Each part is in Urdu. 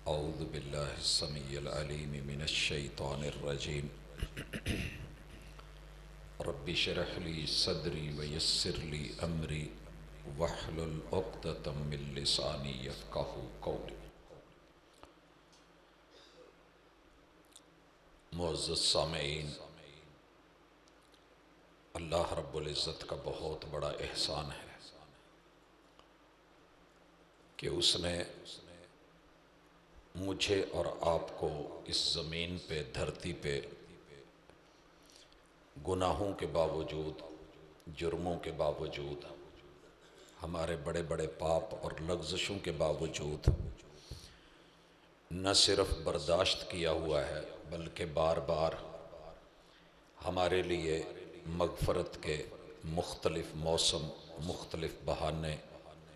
اعوذ باللہ السمیع العلیم من الشیطان الرجیم رب اشرح لی صدری ویسر لی امری واحلل عقدۃ من لسانی یفقہوا قولی۔ معزز سامعین، اللہ رب العزت کا بہت بڑا احسان ہے کہ اس نے مجھے اور آپ کو اس زمین پہ، دھرتی پہ گناہوں کے باوجود، جرموں کے باوجود، ہمارے بڑے بڑے پاپ اور لغزشوں کے باوجود نہ صرف برداشت کیا ہوا ہے بلکہ بار بار ہمارے لیے مغفرت کے مختلف موسم، مختلف بہانے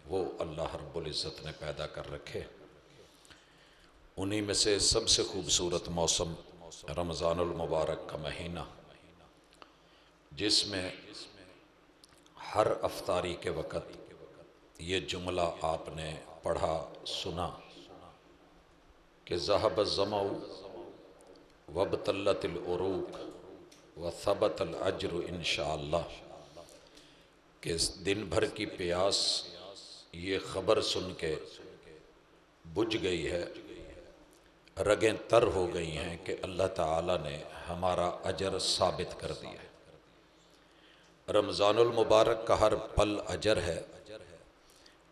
وہ اللہ رب العزت نے پیدا کر رکھے۔ انہی میں سے سب سے خوبصورت موسم رمضان المبارک کا مہینہ، جس میں ہر افطاری کے وقت یہ جملہ آپ نے پڑھا، سنا کہ ذہب الظمأ وابتلت العروق وثبت الاجر انشاءاللہ، کہ دن بھر کی پیاس یہ خبر سن کے بجھ گئی ہے، رگیں تر ہو گئی ہیں کہ اللہ تعالیٰ نے ہمارا اجر ثابت کر دیا ہے۔ رمضان المبارک کا ہر پل اجر ہے،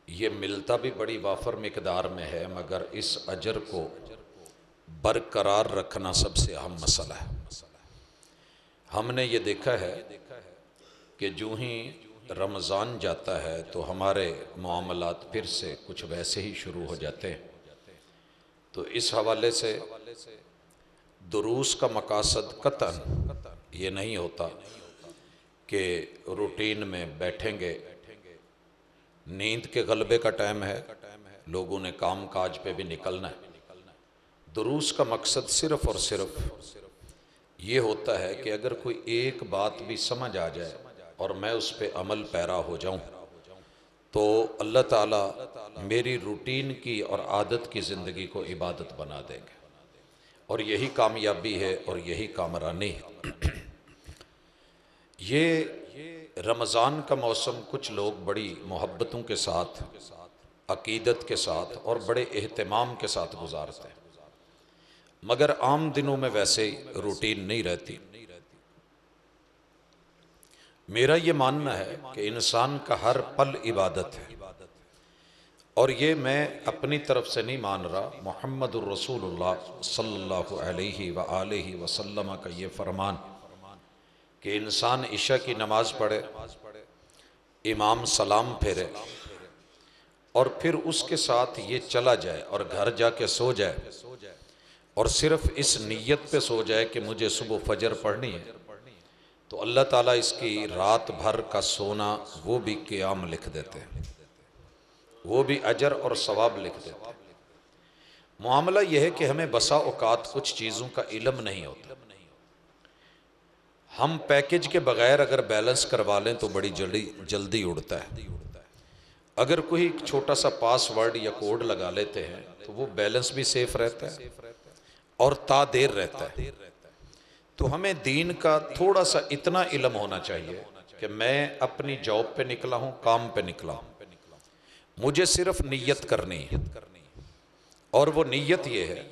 یہ ملتا بھی بڑی وافر مقدار میں ہے، مگر اس اجر کو برقرار رکھنا سب سے اہم مسئلہ ہے۔ ہم نے یہ دیکھا ہے کہ جو ہی رمضان جاتا ہے تو ہمارے معاملات پھر سے کچھ ویسے ہی شروع ہو جاتے ہیں۔ تو اس حوالے سے دروس کا مقاصد قطعاً یہ نہیں ہوتا کہ روٹین میں بیٹھیں گے، نیند کے غلبے کا ٹائم ہے، لوگوں نے کام کاج پہ بھی نکلنا ہے۔ دروس کا مقصد صرف اور صرف یہ ہوتا ہے کہ اگر کوئی ایک بات بھی سمجھ آ جائے اور میں اس پہ عمل پیرا ہو جاؤں تو اللہ تعالیٰ میری روٹین کی اور عادت کی زندگی کو عبادت بنا دیں گے، اور یہی کامیابی ہے اور یہی کامرانی ہے۔ یہ رمضان کا موسم کچھ لوگ بڑی محبتوں کے ساتھ، عقیدت کے ساتھ اور بڑے اہتمام کے ساتھ گزارتے ہیں، مگر عام دنوں میں ویسے روٹین نہیں رہتی۔ میرا یہ ماننا ہے کہ انسان کا ہر پل عبادت ہے، اور یہ میں اپنی طرف سے نہیں مان رہا، محمد الرسول اللہ صلی اللہ علیہ وآلہ وسلم کا یہ فرمان کہ انسان عشاء کی نماز پڑھے، امام سلام پھیرے اور پھر اس کے ساتھ یہ چلا جائے اور گھر جا کے سو جائے، اور صرف اس نیت پہ سو جائے کہ مجھے صبح فجر پڑھنی ہے، تو اللہ تعالیٰ اس کی رات بھر کا سونا وہ بھی قیام لکھ دیتے ہیں، وہ بھی اجر اور ثواب لکھ دیتے ہیں۔ معاملہ یہ ہے کہ ہمیں بسا اوقات کچھ چیزوں کا علم نہیں ہوتا، ہم پیکج کے بغیر اگر بیلنس کروا لیں تو بڑی جلدی اڑتا ہے۔ اگر کوئی چھوٹا سا پاس ورڈ یا کوڈ لگا لیتے ہیں تو وہ بیلنس بھی سیف رہتا ہے اور تا دیر رہتا ہے۔ تو ہمیں دین کا تھوڑا سا اتنا علم ہونا چاہیے کہ میں اپنی جاب پہ نکلا ہوں، کام پہ نکلا ہوں، مجھے صرف نیت کرنی ہے، اور وہ نیت یہ ہے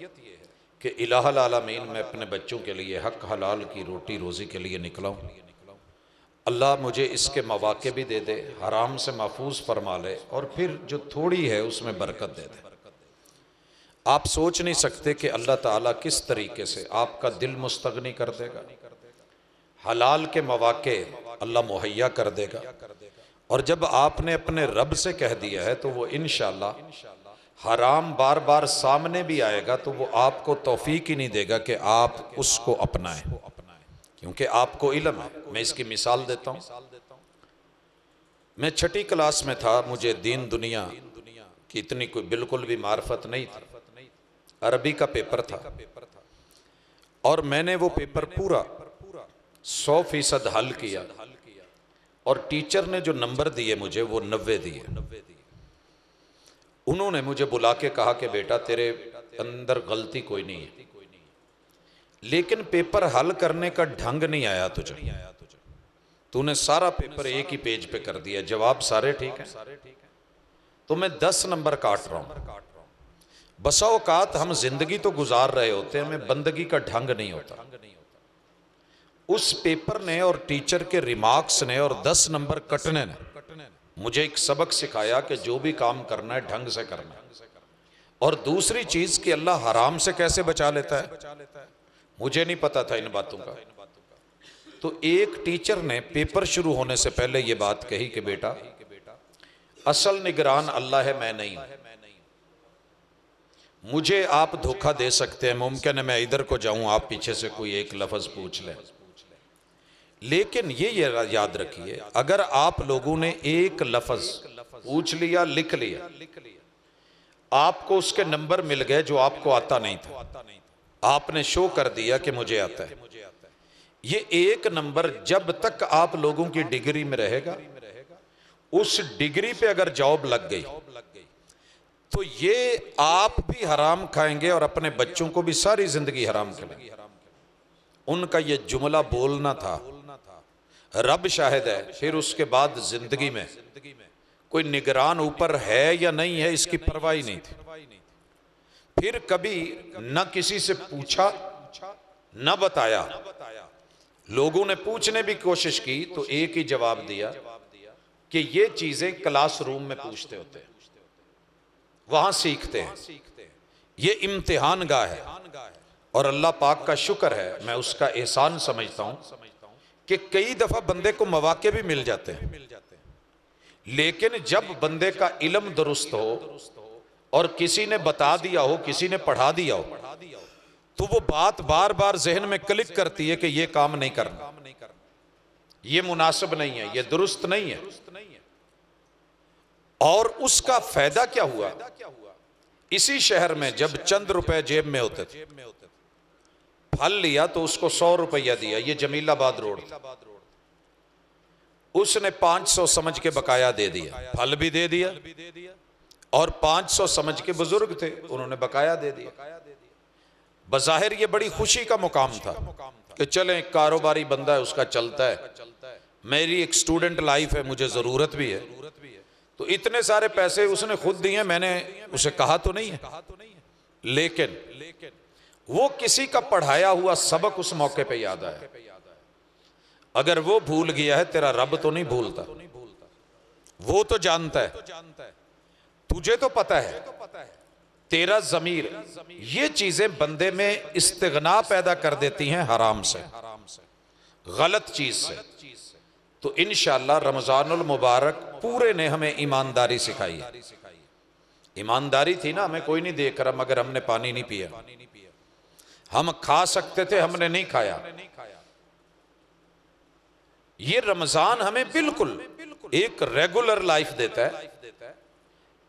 کہ الہ العالمین میں اپنے بچوں کے لیے حق حلال کی روٹی روزی کے لیے نکلا ہوں، اللہ مجھے اس کے مواقع بھی دے دے، حرام سے محفوظ فرما لے، اور پھر جو تھوڑی ہے اس میں برکت دے دے۔ آپ سوچ نہیں سکتے کہ اللہ تعالیٰ کس طریقے سے آپ کا دل مستغنی کر دے گا، حلال کے مواقع اللہ مہیا کر دے گا، اور جب آپ نے اپنے رب سے کہہ دیا ہے تو وہ انشاءاللہ حرام بار بار سامنے بھی آئے گا تو وہ آپ کو توفیق ہی نہیں دے گا کہ آپ اس کو اپنائیں، کیونکہ آپ کو علم ہے۔ میں اس کی مثال دیتا ہوں، میں چھٹی کلاس میں تھا، مجھے دین دنیا کی اتنی کوئی بالکل بھی معرفت نہیں تھی، عربی کا پیپر تھا، اور میں نے وہ پیپر پورا 100% حل کیا، اور ٹیچر نے جو نمبر دیے مجھے وہ 90 دیے۔ انہوں نے مجھے بلا کے کہا کہ بیٹا تیرے اندر غلطی کوئی نہیں ہے، لیکن پیپر حل کرنے کا ڈھنگ نہیں آیا تجھے، تو نے سارا پیپر ایک ہی پیج پہ کر دیا، جواب سارے ٹھیک ہیں، تو میں 10 نمبر کاٹ رہا ہوں۔ بسا اوقات ہم زندگی تو گزار رہے ہوتے ہیں، ہمیں بندگی کا ڈھنگ نہیں ہوتا۔ اس پیپر نے اور ٹیچر کے ریمارکس نے اور 10 نمبر کٹنے نے مجھے ایک سبق سکھایا کہ جو بھی کام کرنا ہے ڈھنگ سے کرنا ہے۔ اور دوسری چیز کہ اللہ حرام سے کیسے بچا لیتا ہے، مجھے نہیں پتا تھا ان باتوں کا۔ تو ایک ٹیچر نے پیپر شروع ہونے سے پہلے یہ بات کہی کہ بیٹا اصل نگران اللہ ہے، میں نہیں ہوں، مجھے آپ دھوکہ دے سکتے ہیں، ممکن ہے میں ادھر کو جاؤں آپ پیچھے سے کوئی ایک لفظ پوچھ لیں، لیکن یہ یاد رکھیے اگر آپ لوگوں نے ایک لفظ پوچھ لیا، لکھ لیا، آپ کو اس کے نمبر مل گئے جو آپ کو آتا نہیں تھا، آپ نے شو کر دیا کہ مجھے آتا ہے۔ یہ ایک نمبر جب تک آپ لوگوں کی ڈگری میں رہے گا، اس ڈگری پہ اگر جاب لگ گئی تو یہ آپ بھی حرام کھائیں گے اور اپنے بچوں کو بھی ساری زندگی حرام کھلائیں گے۔ ان کا یہ جملہ بولنا تھا، رب شاہد ہے، پھر اس کے بعد زندگی میں کوئی نگران اوپر ہے یا نہیں ہے اس کی پرواہ نہیں تھی۔ پھر کبھی نہ کسی سے پوچھا نہ بتایا، لوگوں نے پوچھنے بھی کوشش کی تو ایک ہی جواب دیا کہ یہ چیزیں کلاس روم میں پوچھتے ہوتے ہیں، وہاں سیکھتے ہیں، یہ امتحان گاہ ہے۔ اور اللہ پاک کا شکر ہے، میں اس کا احسان سمجھتا ہوں کہ کئی دفعہ بندے کو مواقع بھی مل جاتے ہیں، لیکن جب بندے کا علم درست ہو اور کسی نے بتا دیا ہو، کسی نے پڑھا دیا ہو، تو وہ بات بار بار ذہن میں کلک کرتی ہے کہ یہ کام نہیں کرنا، یہ مناسب نہیں ہے، یہ درست نہیں ہے۔ اور اس کا فائدہ کیا ہوا؟ اسی شہر میں جب چند روپے جیب میں ہوتے تھے، پھل لیا تو اس کو 100 روپیہ دیا، یہ جمیل آباد روڈ تھا، اس نے 500 سمجھ کے بقایا دے دیا، پھل بھی دے دیا اور 500 سمجھ کے بزرگ تھے انہوں نے بقایا دے دیا۔ بظاہر یہ بڑی خوشی کا مقام تھا کہ چلیں ایک کاروباری بندہ ہے، اس کا چلتا ہے، میری ایک سٹوڈنٹ لائف ہے، مجھے ضرورت بھی ہے، تو اتنے سارے پیسے اس نے خود دیے، میں نے اسے کہا تو نہیں ہے، لیکن وہ کسی کا پڑھایا ہوا سبق اس موقع پہ یاد آیا۔ اگر وہ بھول گیا ہے تیرا رب تو نہیں بھولتا، وہ تو جانتا ہے، تجھے تو پتا ہے، تیرا ضمیر، یہ چیزیں بندے میں استغنا پیدا کر دیتی ہیں حرام سے، غلط چیز سے۔ تو انشاءاللہ رمضان المبارک پورے نے ہمیں ایمانداری سکھائی ہے۔ ایمانداری تھی نا، ہمیں کوئی نہیں دیکھ رہا مگر ہم نے پانی نہیں پیا، ہم کھا سکتے تھے، ہم نے نہیں کھایا۔ یہ رمضان ہمیں بالکل ایک ریگولر لائف دیتا ہے،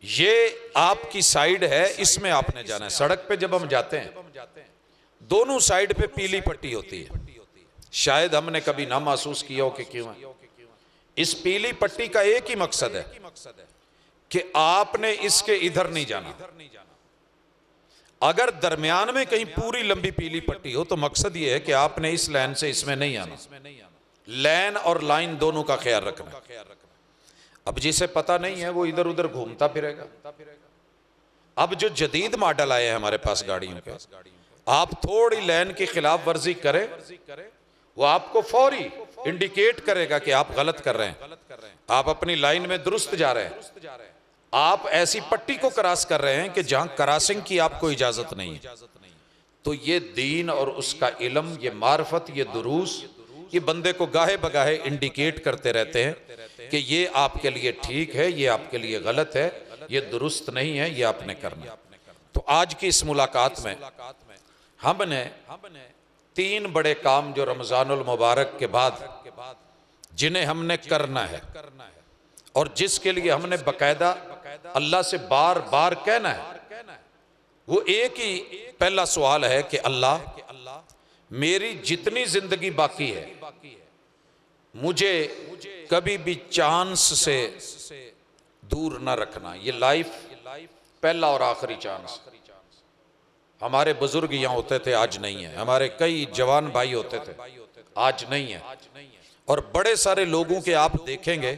یہ آپ کی سائیڈ ہے، اس میں آپ نے جانا ہے۔ سڑک پہ جب ہم جاتے ہیں دونوں سائیڈ پہ پیلی پٹی ہوتی ہے، شاید ہم نے کبھی نہ محسوس کیا ہو کہ کیوں ہے۔ اس پیلی پٹی کا ایک ہی مقصد ہے کہ آپ نے اس کے ادھر نہیں جانا۔ اگر درمیان میں کہیں پوری لمبی پیلی پٹی ہو تو مقصد یہ ہے کہ آپ نے اس لائن سے اس میں نہیں آنا، لین اور لائن دونوں کا خیال رکھنا۔ اب جسے پتہ نہیں ہے وہ ادھر ادھر گھومتا پھرے گا۔ اب جو جدید ماڈل آئے ہیں ہمارے پاس گاڑیوں کے، آپ تھوڑی لین کی خلاف ورزی کریں، وہ آپ کو فوری انڈیکیٹ کرے گا کہ آپ غلط کر رہے ہیں، آپ اپنی لائن میں درست جا رہے ہیں، آپ ایسی پٹی کو کراس کر رہے ہیں کہ جہاں کراسنگ کی آپ کو اجازت نہیں ہے۔ تو یہ دین اور اس کا علم، یہ معرفت، یہ دروس، یہ بندے کو گاہے بگاہے انڈیکیٹ کرتے رہتے ہیں کہ یہ آپ کے لیے ٹھیک ہے، یہ آپ کے لیے غلط ہے، یہ درست نہیں ہے، یہ آپ نے کرنا ہے۔ تو آج کی اس ملاقات میں ہم نے 3 بڑے کام جو رمضان المبارک کے بعد جنہیں ہم نے کرنا ہے اور جس کے لیے ہم نے باقاعدہ اللہ سے بار بار کہنا ہے، وہ ایک ہی پہلا سوال ہے کہ اللہ میری جتنی زندگی باقی ہے مجھے کبھی بھی چانس سے دور نہ رکھنا۔ یہ لائف پہلا اور آخری چانس، ہمارے بزرگ یہاں ہوتے تھے، آج نہیں ہیں. ہمارے کئی جوان بھائی ہوتے تھے، آج نہیں ہیں. اور بڑے سارے لوگوں کے آپ دیکھیں گے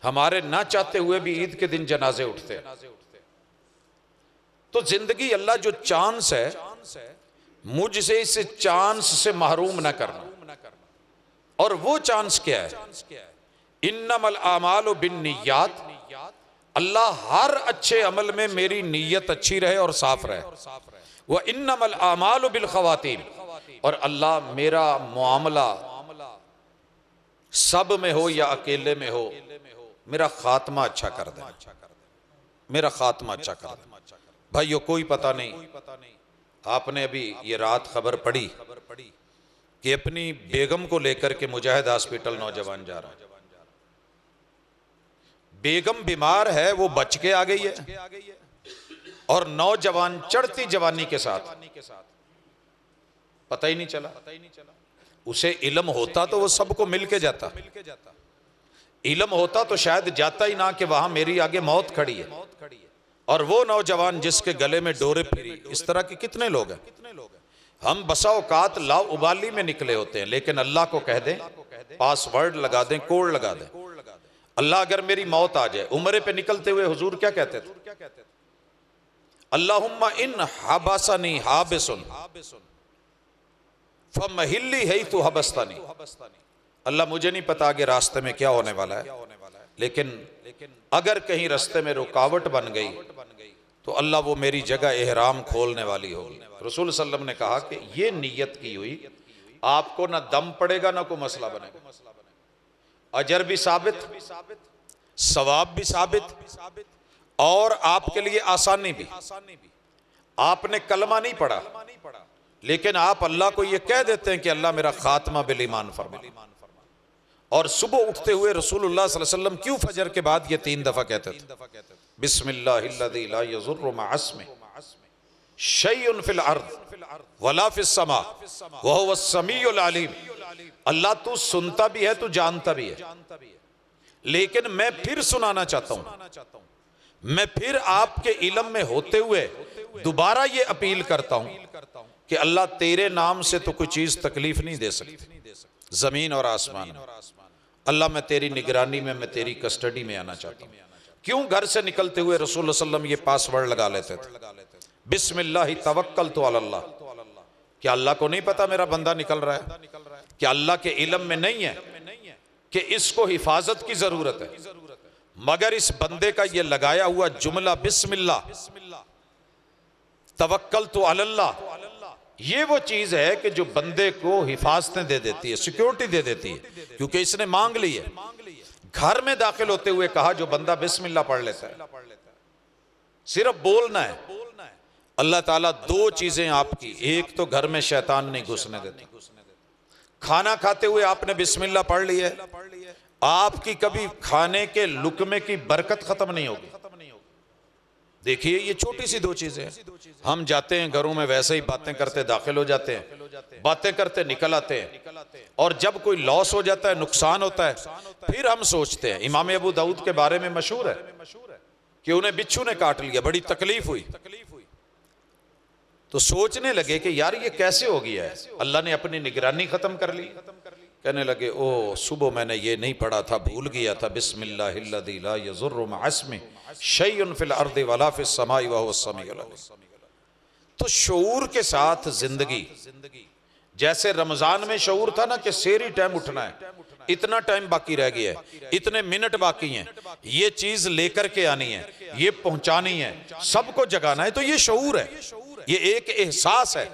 ہمارے نہ چاہتے ہوئے بھی عید کے دن جنازے اٹھتے ہیں. تو زندگی اللہ جو چانس ہے، مجھ سے اس چانس سے محروم نہ کرنا. اور وہ چانس کیا ہے؟ انما الاعمال بالنیات. اللہ ہر اچھے عمل میں میری نیت اچھی رہے اور صاف رہے. وانما الاعمال بالخواتیم. اور اللہ میرا معاملہ سب میں ہو یا اکیلے میں ہو، میرا خاتمہ اچھا کر دے، میرا خاتمہ اچھا کر دے. بھائیو کوئی پتہ نہیں، آپ نے ابھی یہ رات خبر پڑھی کہ اپنی بیگم کو لے کر کے مجاہد ہاسپٹل نوجوان جا رہا ہے. بیگم بیمار ہے، وہ بچ کے آ گئی ہے، اور نوجوان چڑھتی جوانی کے ساتھ پتہ ہی نہیں چلا. اسے علم ہوتا تو وہ سب کو مل کے جاتا. علم ہوتا تو شاید جاتا ہی نہ کہ وہاں میری آگے موت کھڑی ہے. اور وہ نوجوان جس کے گلے میں ڈورے پھری، اس طرح کے کتنے لوگ ہیں. ہم بسا اوقات لا ابالی میں نکلے ہوتے ہیں، لیکن اللہ کو کہہ دیں، پاس ورڈ لگا دیں، کوڈ لگا دیں، اللہ اگر میری موت آ جائے. عمرے پہ نکلتے ہوئے حضور کیا کہتے تھے؟ اللہم ان حبسنی حابسن فمہلی حیث حبستنی. اللہ مجھے نہیں پتا کہ راستے میں کیا ہونے والا ہے، لیکن اگر کہیں راستے میں رکاوٹ بن گئی تو اللہ وہ میری جگہ احرام کھولنے والی ہوگی. رسول صلی اللہ علیہ وسلم نے کہا کہ یہ نیت کی ہوئی آپ کو نہ دم پڑے گا نہ کوئی مسئلہ بنے گا. اجر بھی ثابت، ثواب بھی ثابت، اور آپ کے لیے آسانی بھی. آپ نے کلمہ نہیں پڑھا، لیکن آپ اللہ کو یہ کہہ دیتے ہیں کہ اللہ میرا خاتمہ بالایمان فرما. اور صبح اٹھتے ہوئے رسول اللہ صلی اللہ علیہ وسلم کیوں فجر کے بعد یہ 3 دفعہ کہتے تھے؟ بسم اللہ الذی لا یضر مع اسمہ شیء فی الارض ولا فی السماء وہو السمیع العلیم. اللہ تو سنتا بھی ہے، تو جانتا بھی ہے، لیکن میں پھر سنانا چاہتا ہوں، میں پھر آپ کے علم میں ہوتے ہوئے دوبارہ یہ اپیل کرتا ہوں کہ اللہ تیرے نام سے تو کوئی چیز تکلیف نہیں دے سکتی زمین اور آسمان میں. اللہ میں تیری نگرانی میں، میں تیری کسٹڈی میں آنا چاہتا ہوں. کیوں گھر سے نکلتے ہوئے رسول اللہ صلی اللہ علیہ وسلم یہ پاس ورڈ لگا لیتے تھے؟ بسم اللہ توکلت علی اللہ. کیا اللہ کو نہیں پتا میرا بندہ نکل رہا ہے؟ کیا اللہ کے علم میں نہیں ہے کہ اس کو حفاظت کی ضرورت ہے؟ مگر اس بندے کا یہ لگایا ہوا جملہ بسم اللہ توکلت علی اللہ، یہ وہ چیز ہے کہ جو بندے کو حفاظتیں دے دیتی ہے، سیکیورٹی دے دیتی ہے، کیونکہ اس نے مانگ لی ہے. گھر میں داخل ہوتے ہوئے کہا جو بندہ بسم اللہ پڑھ لیتا ہے، صرف بولنا ہے. اللہ تعالیٰ 2 چیزیں آپ کی، ایک تو گھر میں شیطان نہیں گھسنے دیتا. کھانا کھاتے ہوئے آپ نے بسم اللہ پڑھ لی ہے، آپ کی کبھی کھانے کے لقمے کی برکت ختم نہیں ہوگی. دیکھیے یہ چھوٹی سی 2 چیزیں ہیں. ہم جاتے ہیں گھروں میں ویسے ہی باتیں کرتے داخل ہو جاتے ہیں، باتیں کرتے نکل آتے ہیں، اور جب کوئی لاس ہو جاتا ہے، نقصان ہوتا ہے، پھر ہم سوچتے ہیں. امام ابو داؤد کے بارے میں مشہور ہے کہ انہیں بچھو نے کاٹ لیا، بڑی تکلیف ہوئی، تو سوچنے لگے کہ یار یہ کیسے ہو گیا ہے؟ اللہ نے اپنی نگرانی ختم کر لی. کہنے لگے او صبح میں نے یہ نہیں پڑھا تھا، بھول گیا تھا، بسم اللہ الذی لا یضر مع اسمہ شیء فی الارض ولا فی السماء وہو السمیع العلیم. تو شعور کے ساتھ زندگی، جیسے رمضان میں شعور تھا نا کہ سیری ٹائم اٹھنا ہے، اتنا ٹائم باقی رہ گیا ہے، اتنے منٹ باقی ہیں، یہ چیز لے کر کے آنی ہے، یہ پہنچانی ہے، سب کو جگانا ہے. تو یہ شعور ہے، یہ ایک احساس ہے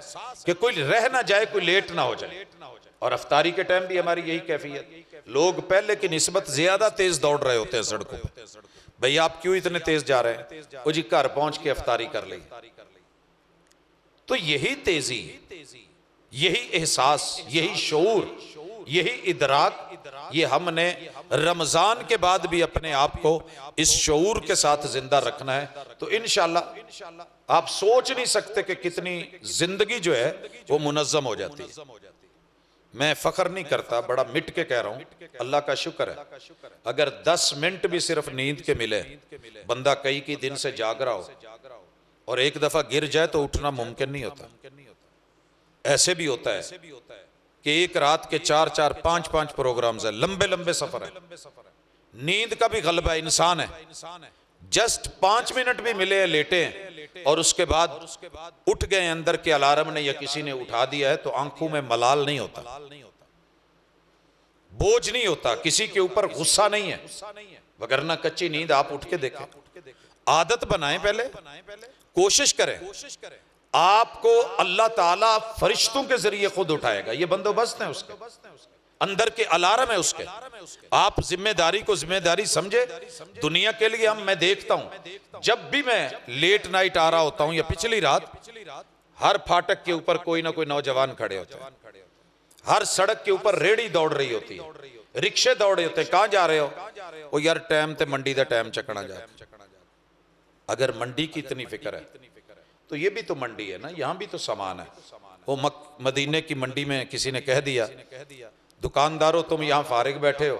کہ کوئی رہ نہ جائے، کوئی لیٹ نہ ہو جائے. اور افطاری کے ٹائم بھی ہماری یہی کیفیت. لوگ پہلے کی نسبت زیادہ تیز دوڑ رہے ہوتے ہیں سڑکوں پہ. بھئی آپ کیوں اتنے تیز جا رہے ہیں؟ وہ جی گھر پہنچ کے افطاری کر لی. تو یہی تیزی، یہی احساس، یہی شعور، یہی ادراک، یہ ہم نے رمضان کے بعد بھی اپنے آپ کو اس شعور کے ساتھ زندہ رکھنا ہے. تو انشاءاللہ آپ سوچ نہیں سکتے کہ کتنی زندگی جو ہے وہ منظم ہو جاتی ہے. میں فخر نہیں کرتا، بڑا مٹ کے کہہ رہا ہوں، اللہ کا شکر ہے اگر 10 منٹ بھی صرف نیند کے ملے، بندہ کئی دن سے جاگ رہا ہو، اور ایک دفعہ گر جائے تو اٹھنا ممکن نہیں ہوتا. ایسے بھی ہوتا ہے کہ ایک رات کے 4 5 پروگرامز ہیں, لمبے لمبے سفر ہیں, نیند کا بھی غلبہ ہے, انسان ہے, جسٹ 5 منٹ بھی ملے ہیں, لیٹے ہیں اور اس کے بعد اٹھ گئے اندر کے الارم نے یا کسی نے اٹھا دیا ہے, تو آنکھوں میں ملال نہیں ہوتا, بوجھ نہیں ہوتا, کسی کے اوپر غصہ نہیں ہے. وگرنہ کچی نیند آپ اٹھ کے دیکھیں, عادت بنائیں, پہلے کوشش کریں, آپ کو اللہ تعالیٰ فرشتوں کے ذریعے خود اٹھائے گا. یہ بندوبست ہیں اس کے, اندر کے الارم ہے اس کے. آپ ذمہ داری کو ذمہ داری سمجھے. دنیا کے لیے میں دیکھتا ہوں, جب بھی میں لیٹ نائٹ آ رہا ہوتا ہوں یا پچھلی رات, ہر پھاٹک کے اوپر کوئی نہ کوئی نوجوان کھڑے ہوتے ہیں, ہر سڑک کے اوپر ریڑھی دوڑ رہی ہوتی ہے, رکشے دوڑ رہے ہوتے ہیں. کہاں جا رہے ہو؟ وہ یار ٹائم تے منڈی دا ٹائم چکنا جا. اگر منڈی کی اتنی فکر ہے تو یہ بھی تو منڈی ہے نا, یہاں بھی تو سامان ہے. وہ مدینے کی منڈی میں کسی نے کہہ دیا, دکانداروں تم یہاں فارغ بیٹھے ہو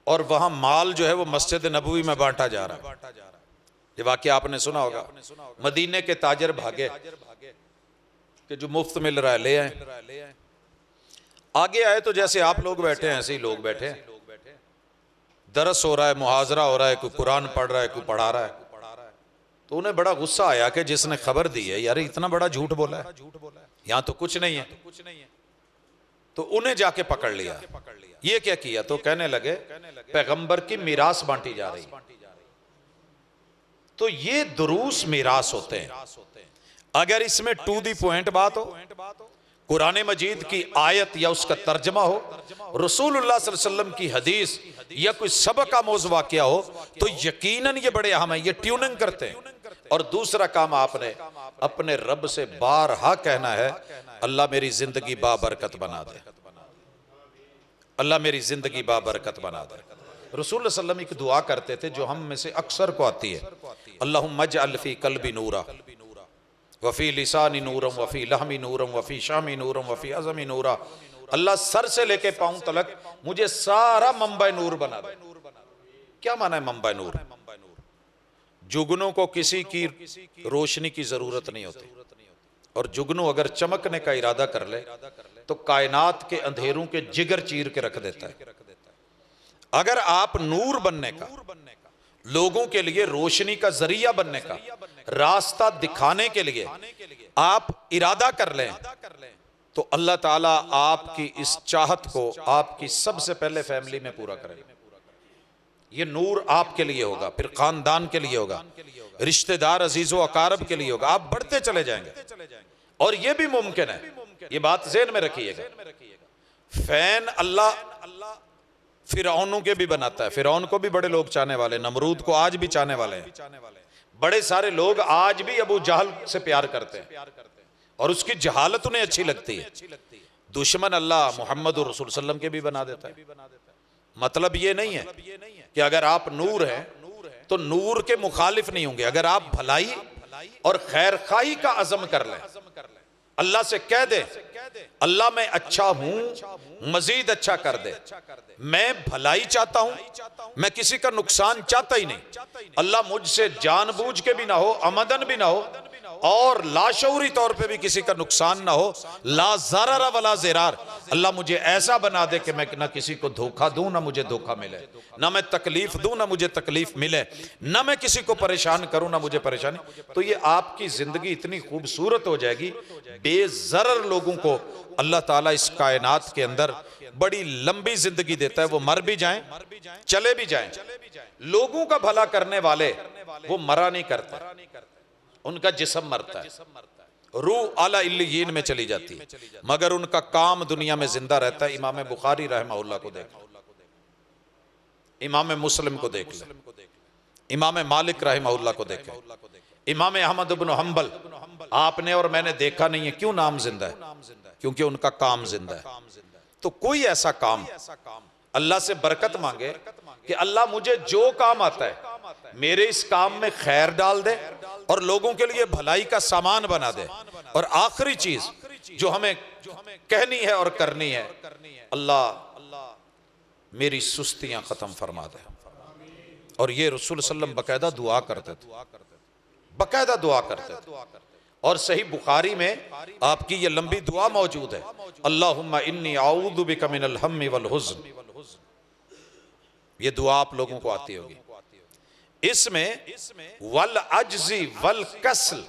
اور وہاں مال جو ہے وہ مسجد نبوی میں بانٹا جا رہا ہے. یہ واقعہ آپ نے سنا ہوگا. مدینے کے تاجر بھاگے کہ جو مفت مل رہا ہے لے آئیں. آگے آئے تو جیسے آپ لوگ بیٹھے ہیں ایسے ہی لوگ بیٹھے ہیں, درس ہو رہا ہے, محاضرہ ہو رہا ہے, کوئی قرآن پڑھ رہا ہے, کوئی پڑھا رہا ہے. تو انہیں بڑا غصہ آیا کہ جس نے خبر دی ہے, یار اتنا بڑا جھوٹ بولا ہے, یہاں تو کچھ نہیں ہے. تو انہیں جا کے پکڑ لیا. یہ کیا کیا؟ تو کہنے لگے پیغمبر کی میراث بانٹی جا رہی. تو یہ دروس میراث ہوتے ہیں. اگر اس میں ٹو دی پوائنٹ بات ہو, قرآن مجید کی آیت یا اس کا ترجمہ ہو, رسول اللہ صلی اللہ علیہ وسلم کی حدیث یا کوئی سبق کا موضوع واقعہ ہو, تو یقیناً یہ بڑے اہم ہیں. یہ ٹیوننگ کرتے ہیں. اور دوسرا کام آپ نے اپنے رب سے بارہا کہنا ہے, اللہ میری زندگی بابرکت بنا دے, اللہ میری زندگی بابرکت بنا دے. رسول اللہ صلی اللہ علیہ وسلم ایک دعا کرتے تھے جو ہم میں سے اکثر کو آتی ہے, اللہم اجعل فی قلبی نورا وفی لسانی نورم وفی لحمی نورم وفی شامی نورم وفی عظمی نورا. اللہ سر سے لے کے پاؤں تلک مجھے سارا منبع نور بنا دے. کیا معنی ہے منبع نور؟ جگنوں کو کسی کی روشنی کی ضرورت نہیں ہوتی, اور جگنوں اگر چمکنے کا ارادہ کر لے تو کائنات کے اندھیروں کے جگر چیر کے رکھ دیتا ہے. اگر آپ نور بننے کا, لوگوں کے لیے روشنی کا ذریعہ بننے کا, راستہ دکھانے کے لیے آپ ارادہ کر لیں, تو اللہ تعالیٰ آپ کی اس چاہت کو آپ کی سب سے پہلے فیملی میں پورا کرے گا. یہ نور آپ کے لیے ہوگا, پھر خاندان کے لیے ہوگا, رشتہ دار عزیز و اقارب کے لیے ہوگا, آپ بڑھتے چلے جائیں گے. اور یہ بھی ممکن ہے, یہ بات ذہن میں رکھیے گا, فین اللہ فرعونوں کے بھی بناتا ہے. فرعون کو بھی بڑے لوگ چاہنے والے, نمرود کو آج بھی چاہنے والے ہیں, بڑے سارے لوگ آج بھی ابو جہل سے پیار کرتے ہیں اور اس کی جہالت انہیں اچھی لگتی ہے. دشمن اللہ محمد رسول صلی اللہ علیہ وسلم کے بھی بنا دیتا ہے. مطلب یہ نہیں ہے کہ اگر آپ نور ہیں تو نور کے مخالف نہیں ہوں گے. اگر آپ بھلائی اور خیر خواہی کا عزم کر لیں, اللہ سے کہہ دیں اللہ میں اچھا ہوں, مزید اچھا کر دے, میں بھلائی چاہتا ہوں, میں کسی کا نقصان چاہتا ہی نہیں, اللہ مجھ سے جان بوجھ کے بھی نہ ہو, عمدن بھی نہ ہو, اور لاشعوری طور پہ بھی کسی کا نقصان نہ ہو, لا ضرر ولا ضرار. اللہ مجھے ایسا بنا دے کہ میں نہ کسی کو دھوکہ دوں نہ مجھے دھوکہ ملے, نہ میں تکلیف دوں نہ مجھے تکلیف ملے, نہ میں کسی کو پریشان کروں نہ مجھے پریشانی. تو یہ آپ کی زندگی اتنی خوبصورت ہو جائے گی. بے ضرر لوگوں کو اللہ تعالیٰ اس کائنات کے اندر بڑی لمبی زندگی دیتا ہے. وہ مر بھی جائیں چلے بھی جائیں, لوگوں کا بھلا کرنے والے وہ مرا نہیں کرتے, ان کا جسم مرتا ہے, روح اعلیٰ علیین میں چلی جاتی ہے, مگر ان کا کام دنیا میں زندہ رہتا ہے. امام بخاری رحمہ اللہ کو دیکھ لیں, امام مسلم کو دیکھ لیں, امام مالک رحمہ اللہ کو دیکھیں, امام احمد بن حنبل. آپ نے اور میں نے دیکھا نہیں ہے, کیوں نام زندہ ہے؟ کیونکہ ان کا کام زندہ ہے. تو کوئی ایسا کام اللہ سے برکت مانگے کہ اللہ مجھے جو کام آتا ہے میرے اس کام میں خیر ڈال دے اور لوگوں کے لیے بھلائی کا سامان بنا دے. اور آخری چیز جو ہمیں کہنی ہے اور کرنی ہے, اللہ میری سستیاں ختم فرما دے. اور یہ رسول صلی اللہ علیہ وسلم باقاعدہ دعا کرتے تھے, باقاعدہ دعا کرتے تھے. اور صحیح بخاری میں آپ کی یہ لمبی دعا موجود ہے, اللہم انی اعوذ بک من الہم والحزن. یہ دعا آپ لوگوں کو آتی ہوگی. اس میں والعجز والکسل,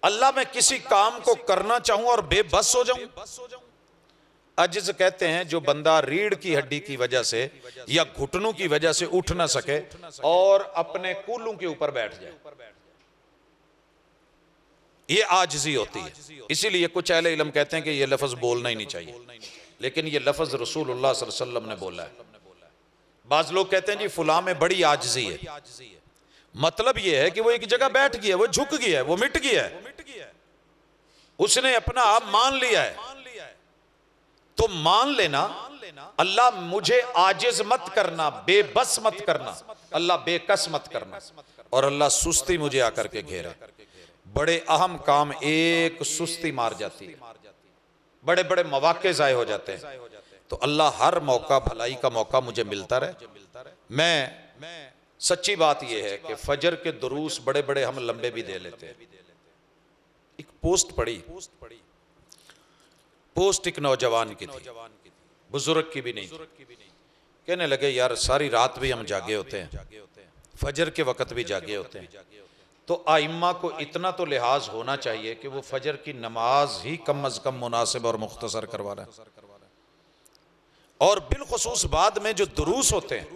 اللہ میں کسی کام کو کرنا چاہوں اور بے بس ہو جاؤں. عجز کہتے ہیں جو بندہ ریڑھ کی ہڈی کی وجہ سے یا گھٹنوں کی وجہ سے اٹھ نہ سکے اور اپنے کولوں کے اوپر بیٹھ جائے, یہ عاجزی ہوتی ہے. اسی لیے کچھ اہل علم کہتے ہیں کہ یہ لفظ بولنا ہی نہیں چاہیے, لیکن یہ لفظ رسول اللہ صلی اللہ علیہ وسلم نے بولا ہے. بعض لوگ کہتے ہیں جی فلاں میں بڑی عاجزی ہے, مطلب یہ ہے کہ وہ ایک جگہ بیٹھ گیا ہے, وہ جھک گیا ہے, وہ مٹ گیا ہے, اس نے اپنا آپ مان لیا ہے. تو مان لینا, اللہ مجھے عاجز مت کرنا, بے بس مت کرنا, اللہ بے کس مت کرنا, اور اللہ سستی مجھے آ کر کے گھیرے. بڑے اہم کام ایک سستی مار جاتی ہے, بڑے بڑے مواقع ضائع ہو جاتے ہیں. تو اللہ ہر موقع بھلائی کا موقع مجھے ملتا رہے. میں سچی بات یہ ہے کہ فجر کے دروس بڑے بڑے ہم لمبے بھی دے لیتے ہیں. ایک پوسٹ پڑھی, پوسٹ ایک نوجوان کی تھی, بزرگ کی بھی نہیں تھی. کہنے لگے یار ساری رات بھی ہم جاگے ہوتے ہیں, فجر کے وقت بھی جاگے ہوتے ہیں, تو ائمہ کو اتنا تو لحاظ ہونا چاہیے کہ وہ فجر کی نماز ہی کم از کم مناسب اور مختصر کروا رہے ہیں. اور بالخصوص بعد میں جو دروس ہوتے ہیں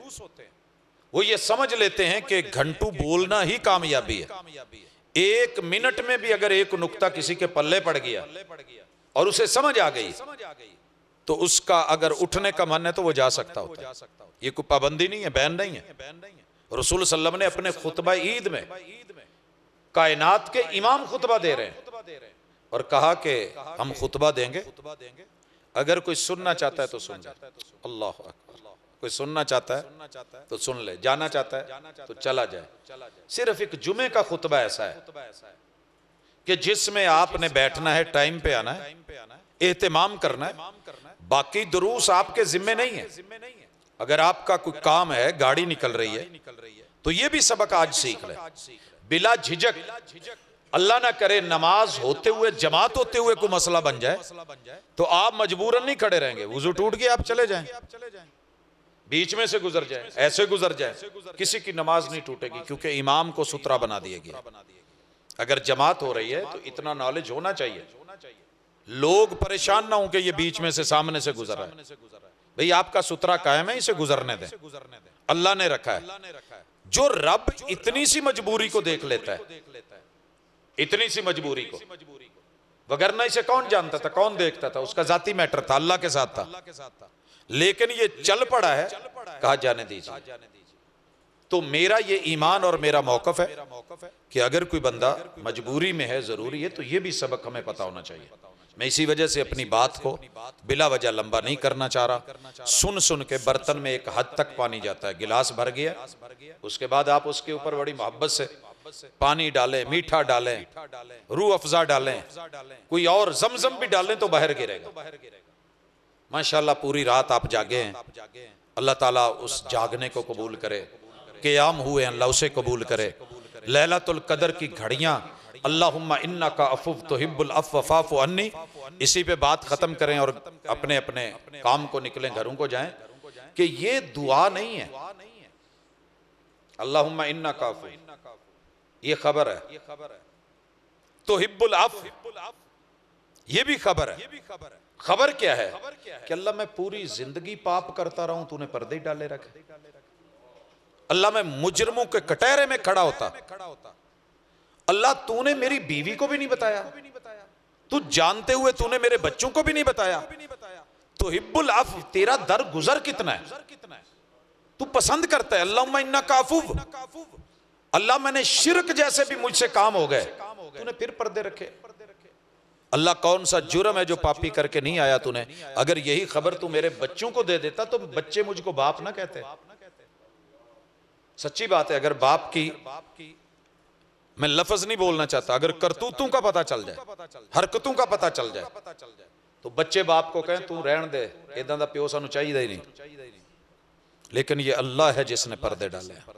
وہ یہ سمجھ لیتے ہیں کہ گھنٹوں بولنا ہی کامیابی ہے. ایک منٹ میں بھی اگر ایک نکتہ کسی کے پلے پڑ گیا اور اسے سمجھ آ گئی تو اس کا اگر اٹھنے کا من ہے تو وہ جا سکتا ہوتا ہے. یہ کوئی پابندی نہیں ہے, بین نہیں ہے. رسول صلی اللہ علیہ وسلم نے اپنے خطبہ عید میں کائنات کے امام خطبہ دے رہے ہیں اور کہا کہ ہم خطبہ دیں گے, اگر کوئی سننا چاہتا ہے تو سن جائے. اللہ اکبر. کوئی سننا چاہتا ہے تو سن لے, جانا چاہتا ہے تو چلا جائے. صرف ایک جمعے کا خطبہ ایسا ہے کہ جس میں آپ نے بیٹھنا ہے, ٹائم پہ آنا ہے, اہتمام کرنا ہے. باقی دروس آپ کے ذمہ نہیں ہے. اگر آپ کا کوئی کام ہے, گاڑی نکل رہی ہے, تو یہ بھی سبق آج سیکھ لے بلا جھجک. اللہ نہ کرے نماز ہوتے ہوئے, جماعت ہوتے ہوئے کوئی مسئلہ بن جائے تو آپ مجبوراً نہیں کھڑے رہیں گے. وضو ٹوٹ گیا آپ چلے جائیں, بیچ میں سے گزر جائیں, ایسے گزر جائیں, کسی کی نماز نہیں ٹوٹے گی, کیونکہ امام کو سترا بنا دیا گیا. اگر جماعت ہو رہی ہے تو اتنا نالج ہونا چاہیے, لوگ پریشان نہ ہوں کہ یہ بیچ میں سے سامنے سے گزر رہا ہے. بھئی آپ کا سترا قائم ہے, اسے گزرنے دیں, اللہ نے رکھا ہے. جو رب اتنی سی مجبوری کو دیکھ لیتا ہے, اتنی سی مجبوری کو, وگرنہ اسے کون جانتا تھا, کون دیکھتا تھا, اس کا ذاتی میٹر تھا, اللہ کے ساتھ تھا. لیکن یہ چل پڑا ہے, کہا جانے دیجیے. تو میرا یہ ایمان اور میرا موقف ہے کہ اگر کوئی بندہ مجبوری میں ہے, ضروری ہے, تو یہ بھی سبق ہمیں پتا ہونا چاہیے. میں اسی وجہ سے اپنی بات کو بلا وجہ لمبا نہیں کرنا چاہ رہا. سن سن کے برتن میں ایک حد تک پانی جاتا ہے, گلاس بھر گیا, اس کے بعد آپ اس کے اوپر بڑی محبت سے پانی ڈالیں, میٹھا ڈالیں, روح افزا ڈالیں, کوئی اور زمزم بھی ڈالیں تو باہر گرے گا. ماشاءاللہ پوری رات آپ جاگے ہیں, اللہ تعالیٰ اس جاگنے کو قبول کرے. قیام ہوئے ہیں, اللہ اسے قبول کرے. لیلۃ القدر کی گھڑیاں, اللہم انکا عفو تحب العفو فاعف عنی, اسی پہ بات ختم کریں اور اپنے اپنے کام کو نکلیں, گھروں کو جائیں. کہ یہ دعا نہیں ہے, اللہم انکا عفو, یہ خبر ہے. تحب العفو, یہ بھی خبر ہے. خبر کیا ہے کہ اللہ میں پوری زندگی پاپ کرتا رہا ہوں, تو نے پردے ہی ڈالے رکھے. اللہ میں مجرموں کے کٹہرے میں کھڑا ہوتا, اللہ تو نے میری بیوی کو بھی نہیں بتایا, تو جانتے ہوئے تو نے میرے بچوں کو بھی نہیں بتایا. تو حب العفو, تیرا در گزر کتنا ہے, تو پسند کرتا ہے. اللہم انکا عفو, اللہ میں نے شرک جیسے بھی مجھ سے کام ہو گئے, تو نے پھر پردے رکھے. اللہ کون سا جرم ہے جو پاپی کر کے نہیں آیا تو نے, اگر یہی خبر تو میرے بچوں کو دے دیتا تو بچے مجھ کو باپ نہ کہتے. سچی بات ہے, اگر باپ کی, میں لفظ نہیں بولنا چاہتا, اگر کرتوتوں کا پتہ چل جائے, حرکتوں کا پتہ چل جائے, تو بچے باپ کو کہیں تو رہن دے, ایداں دا پیو سانو چاہیے ہی نہیں. لیکن یہ اللہ ہے جس نے پردے ڈالے ہیں.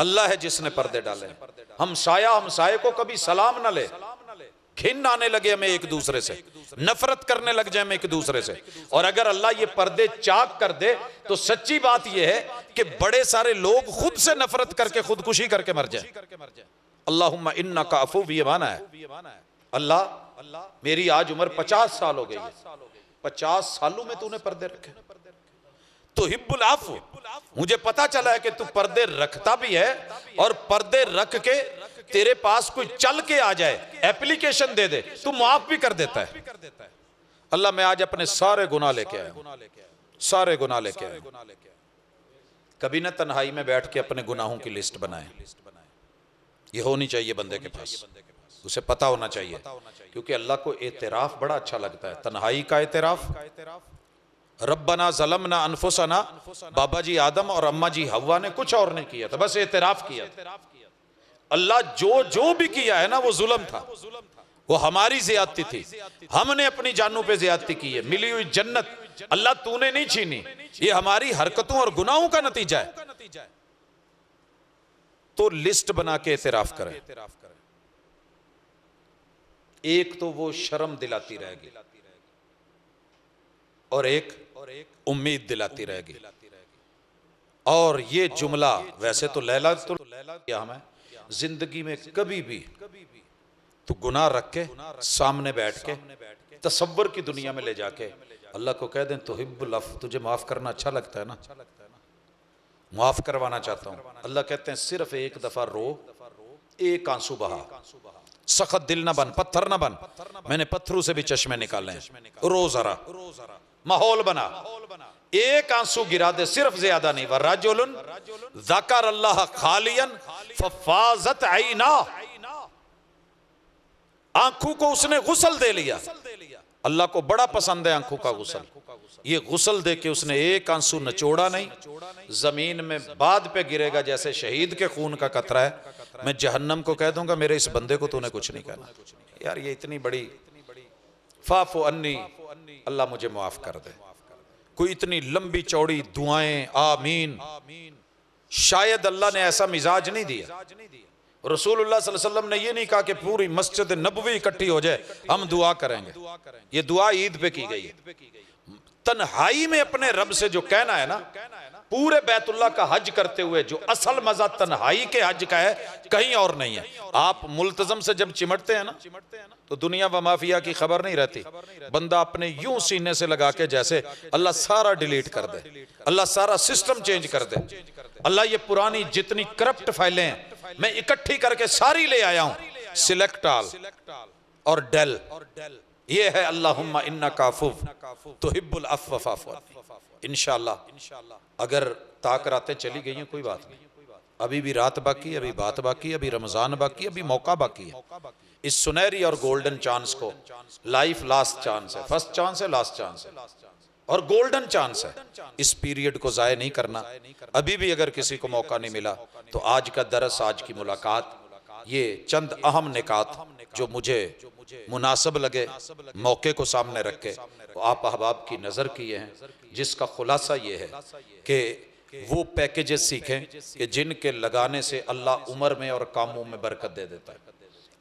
اللہ ہے جس نے پردے ڈالے ہیں۔ ہمسایہ ہمسائے کو کبھی سلام نہ لے، گھن آنے لگے ہمیں ایک دوسرے سے، نفرت کرنے لگ جائیں ہم ایک دوسرے سے، اور اگر اللہ یہ پردے چاک کر دے تو سچی بات یہ ہے کہ بڑے سارے لوگ خود سے نفرت کر کے خودکشی کر کے مر جائیں۔ اللہم انکا عفو، یہ مانا ہے اللہ میری آج عمر 50 سال ہو گئی ہے، 50 سالوں میں تو نے پردے رکھے، تو حب العفو، مجھے پتا چلا ہے کہ تو پردے رکھتا بھی ہے، اور پردے رکھ کے تیرے پاس کوئی چل کے آ جائے ایپلیکیشن دے دے تو معاف بھی کر دیتا ہے۔ اللہ میں آج اپنے سارے گناہ لے کے آیا ہوں، سارے گناہ لے کے آیا ہوں۔ کبھی نہ تنہائی میں بیٹھ کے اپنے گناہوں کی لسٹ بنائیں، یہ ہونی چاہیے بندے کے پاس، اسے پتا ہونا چاہیے، کیونکہ اللہ کو اعتراف بڑا اچھا لگتا ہے، تنہائی کا اعتراف۔ ربنا ظلمنا انفسنا، بابا جی آدم اور اماں جی حوا نے کچھ اور نہیں کیا تھا، بس اعتراف کیا تھا۔ اللہ جو بھی کیا ہے نا وہ ظلم تھا، وہ ہماری زیادتی تھی، ہم نے اپنی جانوں پہ زیادتی کی ہے، ملی ہوئی جنت اللہ تو نے نہیں چھینی، یہ ہماری حرکتوں اور گناہوں کا نتیجہ ہے۔ تو لسٹ بنا کے اعتراف کریں، ایک تو وہ شرم دلاتی رہے گی اور ایک امید دلاتی رہے گی۔ اور یہ جملہ ویسے تو لیلہ تو کیا ہمیں زندگی میں کبھی بھی تو گناہ رکھ کے سامنے بیٹھ کے تصور کی دنیا میں لے جا کے اللہ کو کہہ دیں تحب العفو، تجھے معاف کرنا اچھا لگتا ہے نا، معاف کروانا چاہتا ہوں۔ اللہ کہتے ہیں صرف ایک دفعہ رو، ایک آنسو بہا، سخت دل نہ بن، پتھر نہ بن، میں نے پتھروں سے بھی چشمے نکالے ہیں، رو ذرا، ماحول بنا، ایک آنسو گرا دے، صرف زیادہ نہیں۔ وَرَجُلٌ ذَكَرَ اللَّهَ خَالِيًا فَفَاضَتْ عَيْنَاهُ، آنکھوں کو اس نے غسل دے لیا۔ اللہ کو بڑا پسند ہے آنکھوں کا غسل، یہ غسل دے کے اس نے ایک آنسو نچوڑا نہیں، زمین میں بعد پہ گرے گا جیسے شہید کے خون کا قطرہ ہے۔ میں جہنم کو کہہ دوں گا میرے اس بندے کو تو نے کچھ نہیں کہنا، یار یہ اتنی بڑی فاعف عنی، اللہ مجھے معاف کر دے۔ کوئی اتنی لمبی چوڑی دعائیں آمین، شاید اللہ نے ایسا مزاج نہیں دیا۔ رسول اللہ صلی اللہ علیہ وسلم نے یہ نہیں کہا کہ پوری مسجد نبوی اکٹھی ہو جائے ہم دعا کریں گے، یہ دعا عید پہ کی گئی ہے۔ تنہائی میں اپنے رب سے جو کہنا ہے نا، پورے بیت اللہ کا حج کرتے ہوئے جو اصل مزہ تنہائی کے حج کا ہے کہیں اور نہیں ہے۔ آپ ملتزم سے جب چمٹتے ہیں نا تو دنیا و مافیا کی خبر نہیں رہتی، بندہ اپنے یوں سینے سے لگا کے جیسے اللہ سارا ڈیلیٹ کر دے، اللہ سارا سسٹم چینج کر دے، اللہ یہ پرانی جتنی کرپٹ فائلیں ہیں میں اکٹھی کر کے ساری لے آیا ہوں، سلیکٹ آل اور ڈیل، یہ ہے اللہم انکا عفو تحب العفو فاعف عنی۔ انشاءاللہ اگر طاق راتیں چلی گئی ہیں کوئی بات نہیں، ابھی بھی رات باقی، ابھی بات باقی، ابھی رمضان باقی، ابھی موقع باقی ہے۔ اس سنہری اور گولڈن چانس کو، لائف لاسٹ چانس ہے، فرسٹ چانس ہے، لاسٹ چانس ہے اور گولڈن چانس ہے، اس پیریڈ کو ضائع نہیں کرنا۔ ابھی بھی اگر کسی کو موقع نہیں ملا تو آج کا درس، آج کی ملاقات، یہ چند اہم نکات جو مجھے مناسب لگے موقع کو سامنے رکھ کے آپ احباب کی نظر کیے ہیں، جس کا خلاصہ یہ ہے کہ وہ پیکیجز سیکھیں کہ جن کے لگانے سے اللہ عمر میں اور کاموں میں برکت دے دیتا ہے۔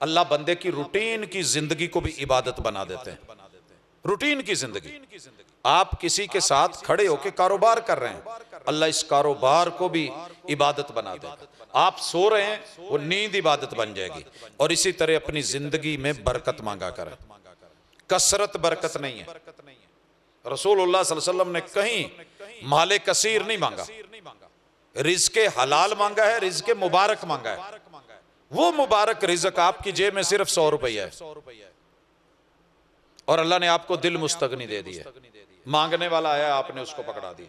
اللہ بندے کی روٹین کی زندگی کو بھی عبادت بنا دیتے ہیں، روٹین کی زندگی۔ آپ کسی کے ساتھ کھڑے ہو کے کاروبار کر رہے ہیں، اللہ اس کاروبار کو بھی عبادت بنا دے گا۔ آپ سو رہے ہیں، وہ نیند عبادت بن جائے گی۔ اور اسی طرح اپنی زندگی میں برکت مانگا کریں، کثرت برکت نہیں ہے۔ رسول اللہ صلی اللہ علیہ وسلم نے کہیں مال کثیر نہیں مانگا، رزق حلال مانگا ہے، رزق مبارک مانگا ہے۔ وہ مبارک رزق آپ کی جیب میں صرف 100 روپیہ ہے اور اللہ نے آپ کو دل مستغنی دے دی ہے۔ مانگنے والا آیا، آپ نے اس کو پکڑا دیا،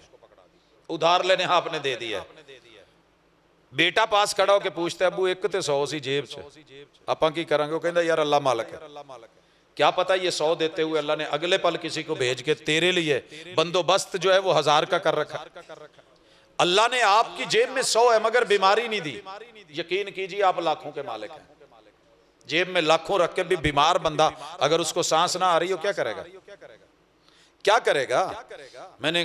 ادھار لینے آپ نے دے دیا۔ بیٹا پاس کھڑا ہو کے پوچھتا ہے ابو ایک تے 100 سی جیب چ آپاں کی کریں گے؟ وہ کہندا یار اللہ مالک ہے، کیا پتہ یہ 100 دیتے ہوئے اللہ نے اگلے پل کسی کو بھیج کے تیرے لیے بندوبست جو ہے وہ 1000 کا کر رکھا۔ اللہ نے آپ کی جیب میں 100 ہے مگر بیماری نہیں دی، یقین کیجئے آپ لاکھوں کے مالک ہیں۔ جیب میں لاکھوں رکھ کے بھی بیمار بندہ اگر اس کو سانس نہ آ رہی ہو کیا کرے گا؟ کیا کرے گا؟ میں نے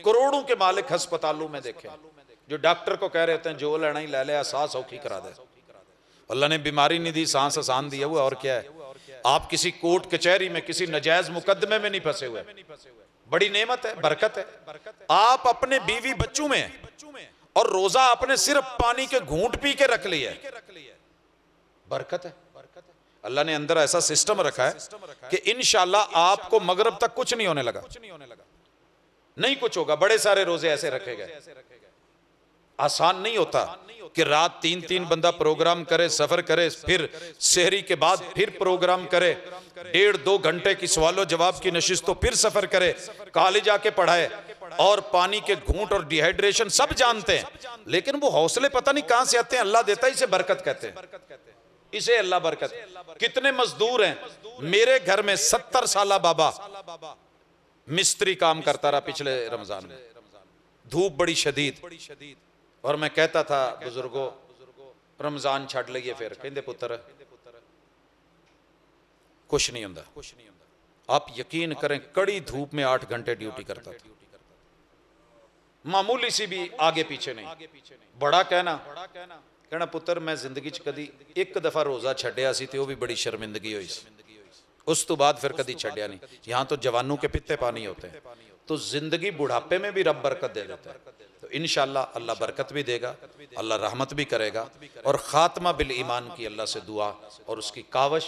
کروڑوں کے مالک ہسپتالوں میں دیکھے، جو ڈاکٹر کو کہہ رہے ہوتے ہیں جو لینا ہی لے لے سانس اوکھی کرا دے. اللہ نے بیماری نہیں دی, سانس آسان دی ہے, وہ اور کیا ہے. آپ کسی کورٹ کچہری میں کسی نجائز مقدمے میں نہیں پھنسے ہوئے, بڑی نعمت ہے, برکت ہے. آپ اپنے بیوی بچوں میں اور روزہ اپنے صرف پانی کے گھونٹ پی کے رکھ لیا ہے, برکت ہے. اللہ نے اندر ایسا سسٹم رکھا ہے کہ انشاءاللہ آپ کو مغرب تک کچھ نہیں ہونے لگا, نہیں کچھ ہوگا. بڑے سارے روزے ایسے رکھے گئے. آسان نہیں ہوتا کہ رات 3 بندہ پروگرام کرے, سفر کرے, پھر سحری کے بعد پھر پروگرام کرے, 1.5-2 گھنٹے کی سوال و جواب کی نشست, تو پھر سفر کرے, کالج آ کے پڑھائے, اور پانی کے گھونٹ اور ڈی ہائیڈریشن سب جانتے ہیں, لیکن وہ حوصلے پتہ نہیں کہاں سے آتے ہیں. اللہ دیتا ہے, اسے برکت کہتے ہیں, اسے اللہ برکت. کتنے مزدور ہیں میرے گھر میں, 70 سالہ بابا مستری کام کرتا رہا پچھلے رمضان میں, دھوپ بڑی شدید, اور میں کہتا تھا بزرگوں رمضان چھڑ لئیے, پھر کہندے پتر کچھ نہیں ہوندا. آپ یقین کریں کڑی دھوپ میں 8 گھنٹے ڈیوٹی کرتا تھا, معمولی سی بھی آگے پیچھے نہیں. بڑا کہنا پتر میں زندگی چ کدی ایک دفعہ روزہ چھڈیا سی تے وہ بھی بڑی شرمندگی ہوئی سی, اس تو بعد پھر کدی چھڈیا نہیں. یہاں تو جوانوں کے پتے پانی ہوتے ہیں, تو زندگی بڑھاپے میں بھی رب برکت دے دیتا ہے. تو انشاءاللہ اللہ برکت بھی دے گا, اللہ رحمت بھی کرے گا, اور خاتمہ بالایمان کی اللہ سے دعا, اور اس کی کاوش,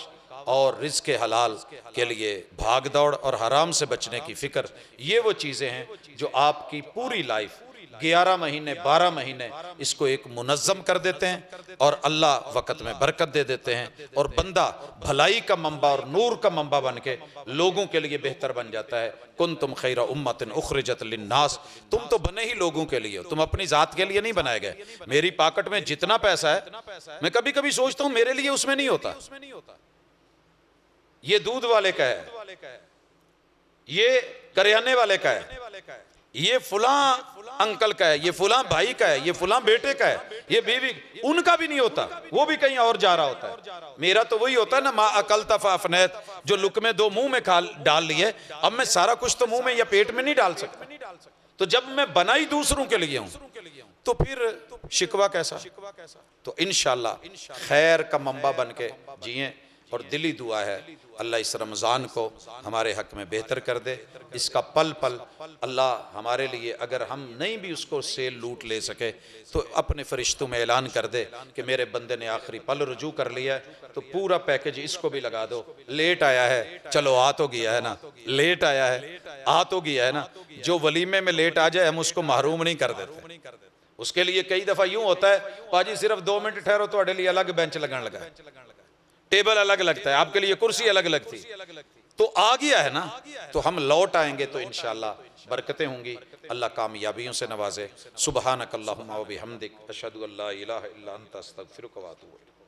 اور رزق حلال کے لیے بھاگ دوڑ, اور حرام سے بچنے کی فکر. یہ وہ چیزیں ہیں جو آپ کی پوری لائف 11 مہینے 12 مہینے اس کو ایک منظم کر دیتے ہیں, اور اللہ وقت میں برکت دے دیتے ہیں, اور بندہ بھلائی کا منبع اور نور کا منبع بن کے لوگوں کے لیے بہتر بن جاتا ہے. کنتم خیر امۃ اخرجت للناس, تم تو بنے ہی لوگوں کے لیے ہو, تم اپنی ذات کے لیے نہیں بنائے گئے. میری پاکٹ میں جتنا پیسہ ہے میں کبھی کبھی سوچتا ہوں میرے لیے اس میں نہیں ہوتا. یہ دودھ والے کا ہے, یہ کریانے والے کا ہے, یہ فلاں انکل کا ہے, یہ فلاں بھائی کا ہے, یہ فلاں بیٹے کا ہے, یہ بیوی, ان کا بھی نہیں ہوتا, وہ بھی کہیں اور جا رہا ہوتا ہے. میرا تو وہی ہوتا ہے نا, ما اکلت فافنیت, جو لقمے 2 منہ میں ڈال لیے, اب میں سارا کچھ تو منہ میں یا پیٹ میں نہیں ڈال سکتا. تو جب میں بنائی دوسروں کے لیے ہوں تو پھر شکوہ کیسا. تو انشاءاللہ خیر کا منبع بن کے جئیں, اور دلی دعا ہے اللہ اس رمضان کو ہمارے حق میں بہتر کر دے. اس کا پل پل اللہ ہمارے لیے, اگر ہم نہیں بھی اس کو سیل لوٹ لے سکے تو اپنے فرشتوں میں اعلان کر دے کہ میرے بندے نے آخری پل رجوع کر لیا ہے, تو پورا پیکج اس کو بھی لگا دو. لیٹ آیا ہے, چلو آ تو گیا ہے نا, لیٹ آیا ہے, آ تو گیا ہے نا. جو ولیمے میں لیٹ آ جائے ہم اس کو محروم نہیں کر دیتے. اس کے لیے کئی دفعہ یوں ہوتا ہے, پاجی صرف 2 منٹ ٹھہرو, تو اڑے لیے الگ بینچ لگن لگا ہے, ٹیبل الگ لگتا ہے, آپ کے لیے کرسی الگ لگتی, تو آ گیا ہے نا. تو ہم لوٹ آئیں گے تو انشاءاللہ برکتیں ہوں گی, اللہ کامیابیوں سے نوازے. سبحانک اللہم و بحمدک, اشہدو ان لا الہ الا انت, استغفرک و اتوب الیک.